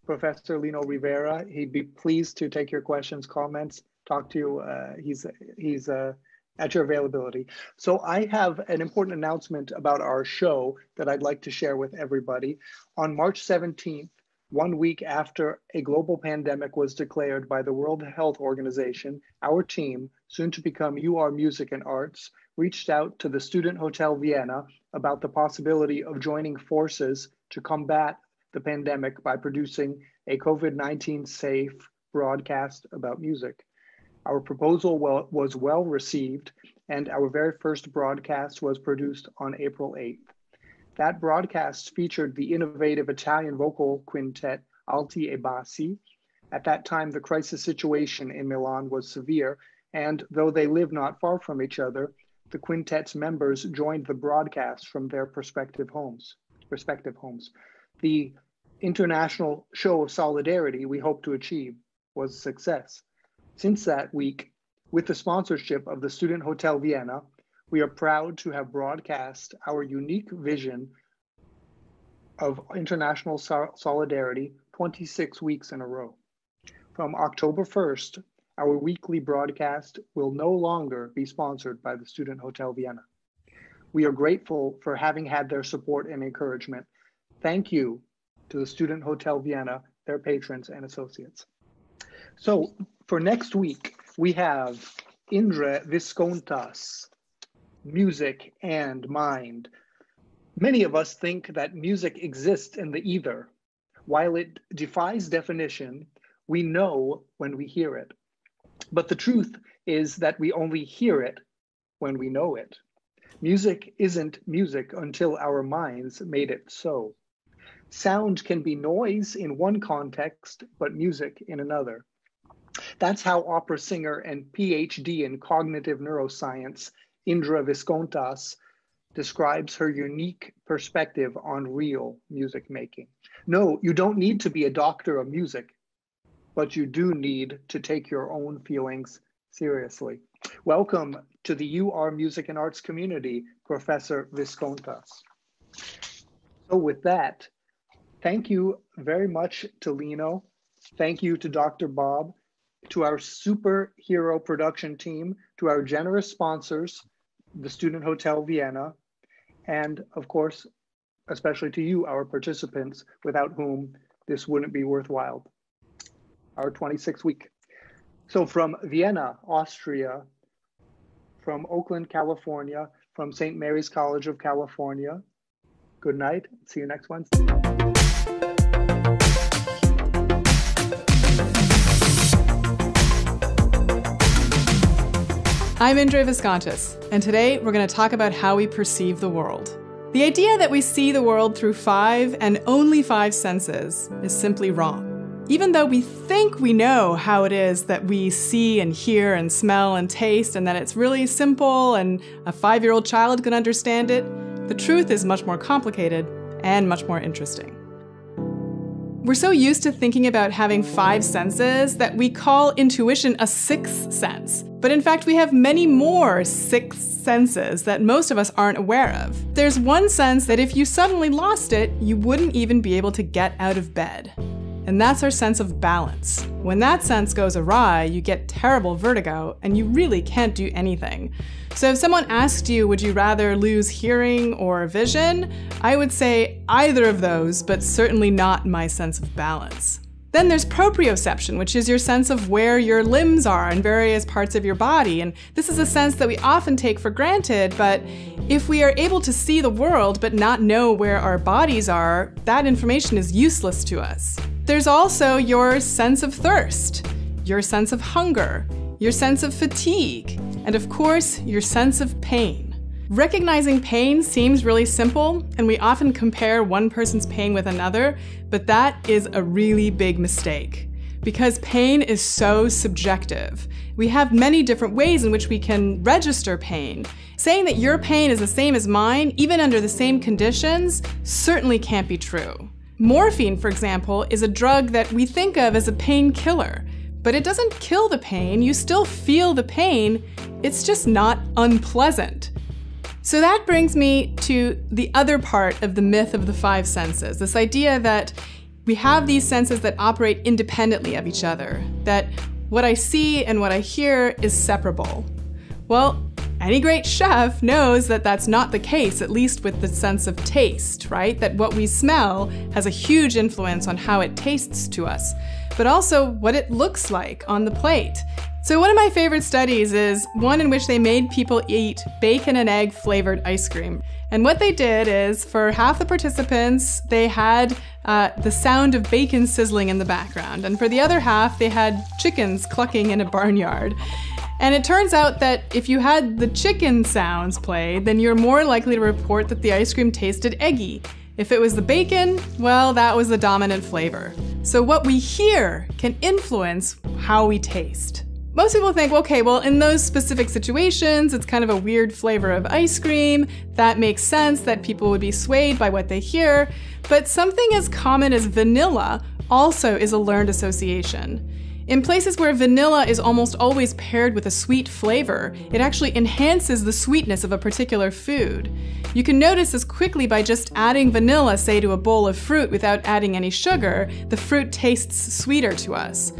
Professor Lino Rivera. He'd be pleased to take your questions, comments, talk to you. He's at your availability. So I have an important announcement about our show that I'd like to share with everybody. On March 17th, 1 week after a global pandemic was declared by the World Health Organization, our team, soon to become UR Music and Arts, reached out to the Student Hotel Vienna about the possibility of joining forces to combat the pandemic by producing a COVID-19 safe broadcast about music. Our proposal was well received, and our very first broadcast was produced on April 8th. That broadcast featured the innovative Italian vocal quintet alti e bassi. At that time, the crisis situation in Milan was severe, and though they lived not far from each other, the quintet's members joined the broadcast from their respective homes. The international show of solidarity we hoped to achieve was a success. Since that week, with the sponsorship of the Student Hotel Vienna, we are proud to have broadcast our unique vision of international solidarity 26 weeks in a row. From October 1st, our weekly broadcast will no longer be sponsored by the Student Hotel Vienna. We are grateful for having had their support and encouragement. Thank you to the Student Hotel Vienna, their patrons and associates. So for next week, we have Indre Viscontas, Music and Mind. Many of us think that music exists in the ether. While it defies definition, we know when we hear it. But the truth is that we only hear it when we know it. Music isn't music until our minds made it so. Sound can be noise in one context, but music in another. That's how opera singer and PhD in cognitive neuroscience, Indra Viscontas, describes her unique perspective on real music making. No, you don't need to be a doctor of music, but you do need to take your own feelings seriously. Welcome to the UR Music and Arts community, Professor Viscontas. So with that, thank you very much to Lino. Thank you to Dr. Bob, to our superhero production team, to our generous sponsors, the Student Hotel Vienna, and of course, especially to you, our participants, without whom this wouldn't be worthwhile. Our 26th week. So from Vienna, Austria, from Oakland, California, from St. Mary's College of California, good night. See you next Wednesday. I'm Indre Viscontas, and today we're going to talk about how we perceive the world. The idea that we see the world through 5 and only 5 senses is simply wrong. Even though we think we know how it is that we see and hear and smell and taste, and that it's really simple and a 5-year-old child can understand it, the truth is much more complicated and much more interesting. We're so used to thinking about having 5 senses that we call intuition a 6th sense. But in fact, we have many more 6th senses that most of us aren't aware of. There's one sense that if you suddenly lost it, you wouldn't even be able to get out of bed. And that's our sense of balance. When that sense goes awry, you get terrible vertigo and you really can't do anything. So if someone asked you, would you rather lose hearing or vision? I would say either of those, but certainly not my sense of balance. Then there's proprioception, which is your sense of where your limbs are in various parts of your body. And this is a sense that we often take for granted, but if we are able to see the world but not know where our bodies are, that information is useless to us. There's also your sense of thirst, your sense of hunger, your sense of fatigue, and of course, your sense of pain. Recognizing pain seems really simple, and we often compare one person's pain with another, but that is a really big mistake. Because pain is so subjective. We have many different ways in which we can register pain. Saying that your pain is the same as mine, even under the same conditions, certainly can't be true. Morphine, for example, is a drug that we think of as a painkiller, but it doesn't kill the pain. You still feel the pain, it's just not unpleasant. So that brings me to the other part of the myth of the 5 senses, this idea that we have these senses that operate independently of each other, that what I see and what I hear is separable. Well, any great chef knows that that's not the case, at least with the sense of taste, right? That what we smell has a huge influence on how it tastes to us, but also what it looks like on the plate. So one of my favorite studies is one in which they made people eat bacon and egg flavored ice cream. And what they did is, for half the participants, they had the sound of bacon sizzling in the background. And for the other half, they had chickens clucking in a barnyard. And it turns out that if you had the chicken sounds played, then you're more likely to report that the ice cream tasted eggy. If it was the bacon, well, that was the dominant flavor. So what we hear can influence how we taste. Most people think, okay, well, in those specific situations, it's kind of a weird flavor of ice cream. That makes sense that people would be swayed by what they hear. But something as common as vanilla also is a learned association. In places where vanilla is almost always paired with a sweet flavor, it actually enhances the sweetness of a particular food. You can notice this quickly by just adding vanilla, say, to a bowl of fruit without adding any sugar. The fruit tastes sweeter to us.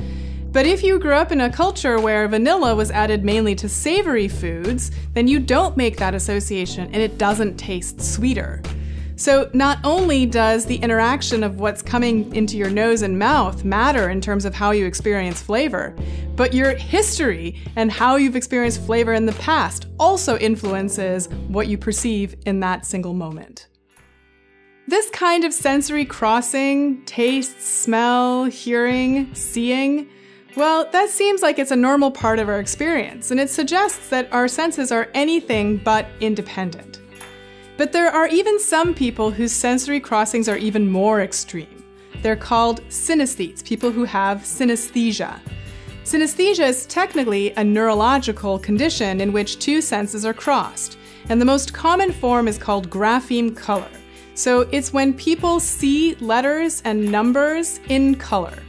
But if you grew up in a culture where vanilla was added mainly to savory foods, then you don't make that association and it doesn't taste sweeter. So not only does the interaction of what's coming into your nose and mouth matter in terms of how you experience flavor, but your history and how you've experienced flavor in the past also influences what you perceive in that single moment. This kind of sensory crossing, taste, smell, hearing, seeing, well, that seems like it's a normal part of our experience, and it suggests that our senses are anything but independent. But there are even some people whose sensory crossings are even more extreme. They're called synesthetes, people who have synesthesia. Synesthesia is technically a neurological condition in which two senses are crossed, and the most common form is called grapheme color. So it's when people see letters and numbers in color.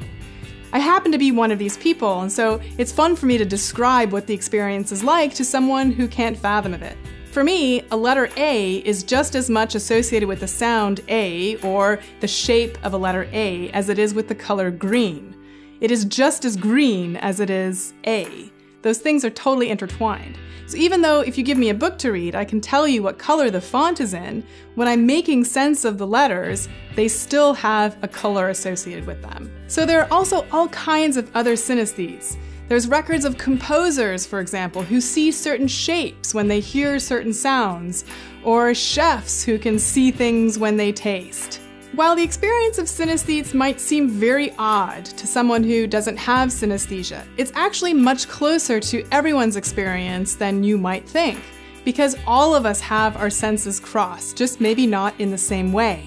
I happen to be one of these people, and so it's fun for me to describe what the experience is like to someone who can't fathom of it. For me, a letter A is just as much associated with the sound A or the shape of a letter A as it is with the color green. It is just as green as it is A. Those things are totally intertwined. So even though if you give me a book to read, I can tell you what color the font is in, when I'm making sense of the letters, they still have a color associated with them. So there are also all kinds of other synesthetes. There's records of composers, for example, who see certain shapes when they hear certain sounds, or chefs who can see things when they taste. While the experience of synesthetes might seem very odd to someone who doesn't have synesthesia, it's actually much closer to everyone's experience than you might think, because all of us have our senses crossed, just maybe not in the same way.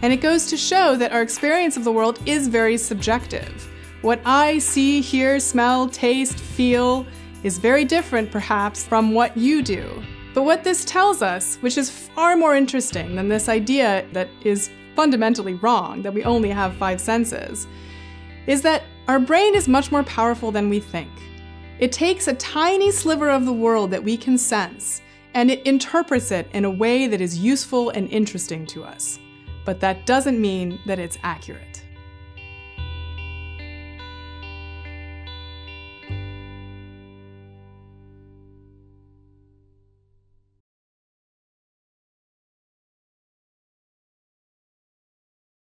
And it goes to show that our experience of the world is very subjective. What I see, hear, smell, taste, feel is very different, perhaps, from what you do. But what this tells us, which is far more interesting than this idea that is fundamentally wrong, that we only have 5 senses, is that our brain is much more powerful than we think. It takes a tiny sliver of the world that we can sense, and it interprets it in a way that is useful and interesting to us. But that doesn't mean that it's accurate.